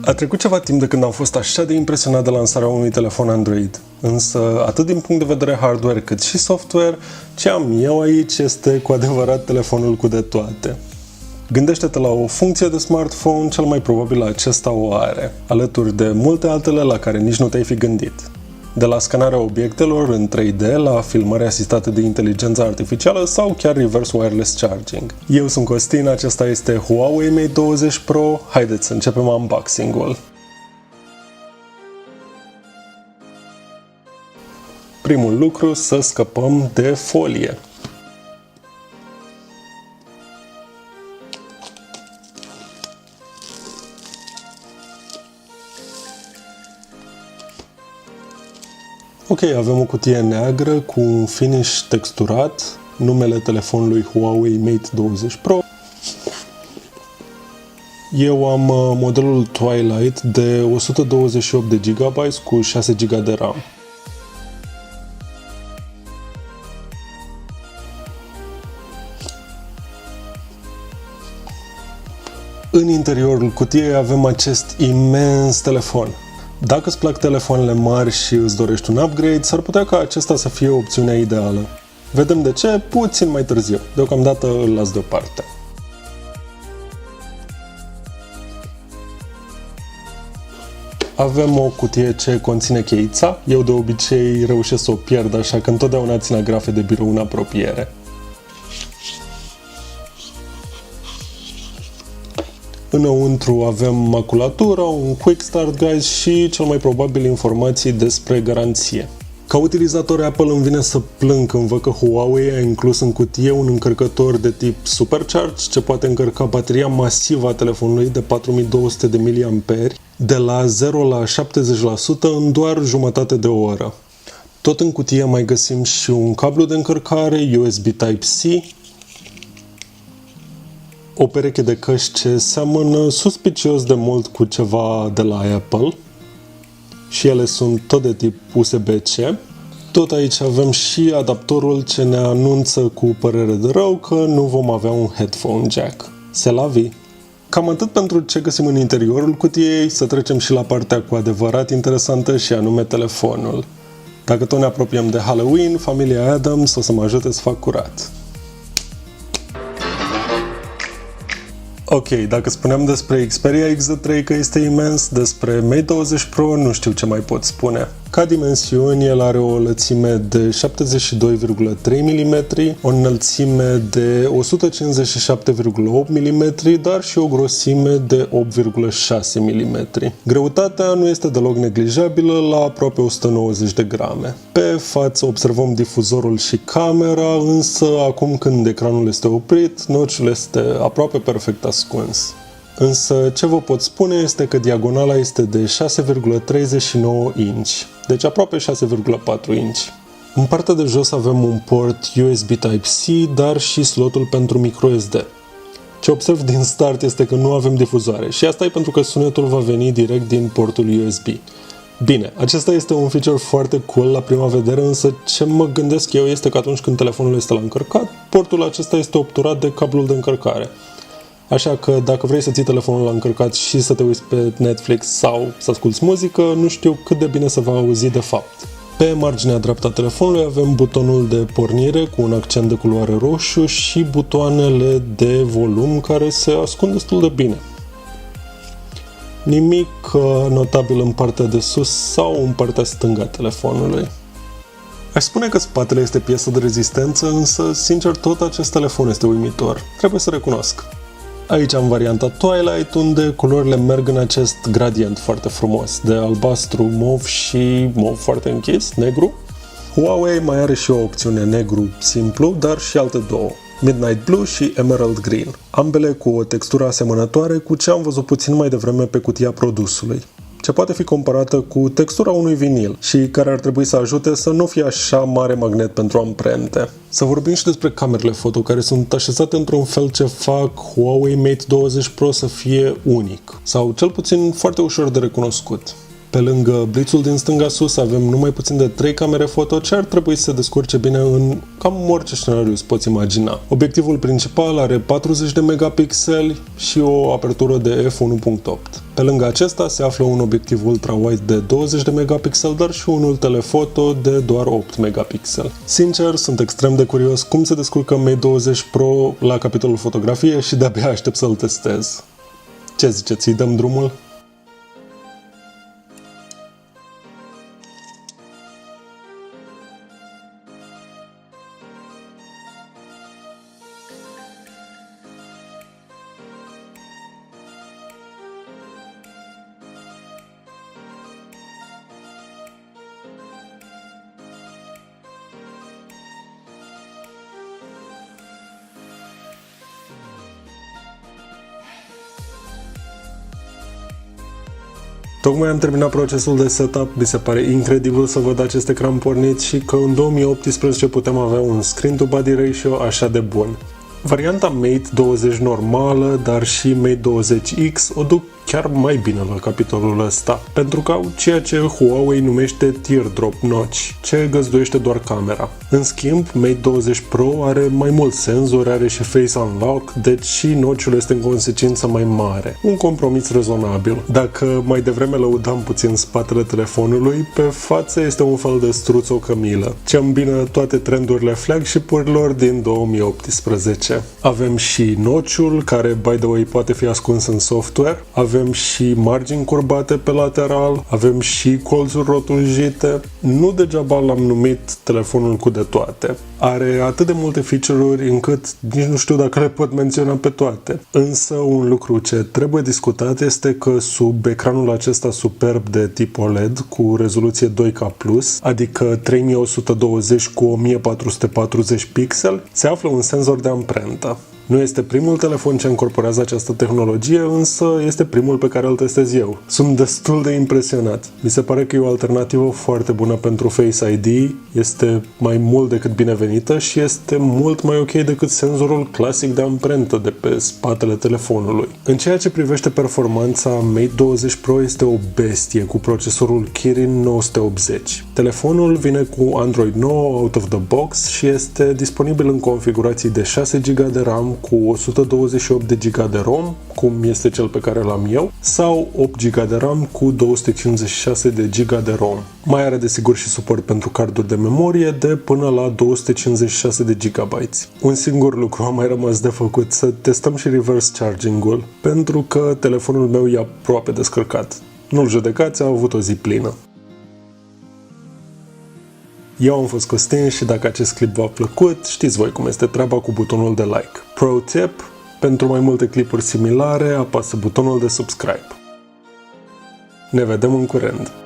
A trecut ceva timp de când am fost așa de impresionat de lansarea unui telefon Android. Însă, atât din punct de vedere hardware cât și software, ce am eu aici este cu adevărat telefonul cu de toate. Gândește-te la o funcție de smartphone, cel mai probabil acesta o are, alături de multe altele la care nici nu te-ai fi gândit. De la scanarea obiectelor în 3D, la filmări asistate de inteligență artificială sau chiar reverse wireless charging. Eu sunt Costin, acesta este Huawei Mate 20 Pro, haideți să începem unboxing-ul. Primul lucru, să scăpăm de folie. Ok, avem o cutie neagră cu un finish texturat, numele telefonului Huawei Mate 20 Pro. Eu am modelul Twilight de 128 de GB cu 6 GB de RAM. În interiorul cutiei avem acest imens telefon. Dacă îți plac telefoanele mari și îți dorești un upgrade, s-ar putea ca acesta să fie opțiunea ideală. Vedem de ce puțin mai târziu. Deocamdată îl las deoparte. Avem o cutie ce conține cheița. Eu de obicei reușesc să o pierd, așa că întotdeauna țin agrafe de birou în apropiere. Înăuntru avem maculatură, un quick start guide și cel mai probabil informații despre garanție. Ca utilizator Apple îmi vine să plâng când văd că Huawei a inclus în cutie un încărcător de tip Supercharge ce poate încărca bateria masivă a telefonului de 4200 de mAh de la 0 la 70% în doar jumătate de oră. Tot în cutie mai găsim și un cablu de încărcare USB Type-C, o pereche de căști ce seamănă suspicios de mult cu ceva de la Apple și ele sunt tot de tip USB-C. Tot aici avem și adaptorul ce ne anunță cu părere de rău că nu vom avea un headphone jack. C'est la vie! Cam atât pentru ce găsim în interiorul cutiei, să trecem și la partea cu adevărat interesantă și anume telefonul. Dacă tot ne apropiem de Halloween, familia Adams o să mă ajute să fac curat. Ok, dacă spuneam despre Xperia XZ3 că este imens, despre Mate 20 Pro nu știu ce mai pot spune. Ca dimensiuni, el are o lățime de 72,3 mm, o înălțime de 157,8 mm, dar și o grosime de 8,6 mm. Greutatea nu este deloc neglijabilă, la aproape 190 de grame. Pe față observăm difuzorul și camera, însă acum când ecranul este oprit, notch-ul este aproape perfect ascuns. Însă ce vă pot spune este că diagonala este de 6,39 inch, deci aproape 6,4 inch. În partea de jos avem un port USB Type-C, dar și slotul pentru microSD. Ce observ din start este că nu avem difuzoare și asta e pentru că sunetul va veni direct din portul USB. Bine, acesta este un feature foarte cool la prima vedere, însă ce mă gândesc eu este că atunci când telefonul este la încărcat, portul acesta este obturat de cablul de încărcare. Așa că dacă vrei să ții telefonul la încărcat și să te uiți pe Netflix sau să asculti muzică, nu știu cât de bine se va auzi de fapt. Pe marginea dreaptă a telefonului avem butonul de pornire cu un accent de culoare roșu și butoanele de volum care se ascund destul de bine. Nimic notabil în partea de sus sau în partea stângă a telefonului. Aș spune că spatele este piesă de rezistență, însă, sincer, tot acest telefon este uimitor. Trebuie să recunosc. Aici am varianta Twilight, unde culorile merg în acest gradient foarte frumos, de albastru, mov și mov foarte închis, negru. Huawei mai are și o opțiune negru simplu, dar și alte două, Midnight Blue și Emerald Green, ambele cu o textură asemănătoare cu ce am văzut puțin mai devreme pe cutia produsului, ce poate fi comparată cu textura unui vinil și care ar trebui să ajute să nu fie așa mare magnet pentru amprente. Să vorbim și despre camerele foto, care sunt așezate într-un fel ce fac Huawei Mate 20 Pro să fie unic, sau cel puțin foarte ușor de recunoscut. Pe lângă blitzul din stânga sus avem numai puțin de 3 camere foto ce ar trebui să se descurce bine în cam orice scenariu îți poți imagina. Obiectivul principal are 40 de megapixeli și o apertură de f1.8. Pe lângă acesta se află un obiectiv ultra-wide de 20 de megapixeli, dar și unul telefoto de doar 8 megapixeli. Sincer, sunt extrem de curios cum se descurcă Mate 20 Pro la capitolul fotografie și de-abia aștept să-l testez. Ce ziceți, îi dăm drumul? Tocmai am terminat procesul de setup, mi se pare incredibil să văd acest ecran pornit și că în 2018 putem avea un screen to body ratio așa de bun. Varianta Mate 20 normală, dar și Mate 20X o duc chiar mai bine la capitolul ăsta, pentru că au ceea ce Huawei numește teardrop notch, ce găzduiește doar camera. În schimb, Mate 20 Pro are mai mulți senzori, are și Face Unlock, deci și notch-ul este în consecință mai mare. Un compromis rezonabil. Dacă mai devreme lăudam puțin spatele telefonului, pe față este un fel de struț-o-cămilă, ce îmbină toate trendurile flagship-urilor din 2018. Avem și notch-ul, care, by the way, poate fi ascuns în software, avem și margini curbate pe lateral, avem și colțuri rotunjite. Nu degeaba l-am numit telefonul cu de toate. Are atât de multe feature-uri încât nici nu știu dacă le pot menționa pe toate. Însă un lucru ce trebuie discutat este că sub ecranul acesta superb de tip OLED cu rezoluție 2K+, adică 3120 cu 1440 pixeli, se află un senzor de amprentă. Nu este primul telefon ce incorporează această tehnologie, însă este primul pe care îl testez eu. Sunt destul de impresionat. Mi se pare că e o alternativă foarte bună pentru Face ID, este mai mult decât binevenită și este mult mai ok decât senzorul clasic de amprentă de pe spatele telefonului. În ceea ce privește performanța, Mate 20 Pro este o bestie cu procesorul Kirin 980. Telefonul vine cu Android 9 out of the box și este disponibil în configurații de 6 GB de RAM cu 128 de GB de ROM, cum este cel pe care l-am eu, sau 8 GB de RAM cu 256 de GB de ROM. Mai are desigur și suport pentru carduri de memorie de până la 256 de GB. Un singur lucru a mai rămas de făcut, să testăm și reverse charging-ul, pentru că telefonul meu e aproape descărcat. Nu-l judecați, a avut o zi plină. Eu am fost Costin și dacă acest clip v-a plăcut, știți voi cum este treaba cu butonul de like. Pro tip, pentru mai multe clipuri similare, apasă butonul de subscribe. Ne vedem în curând!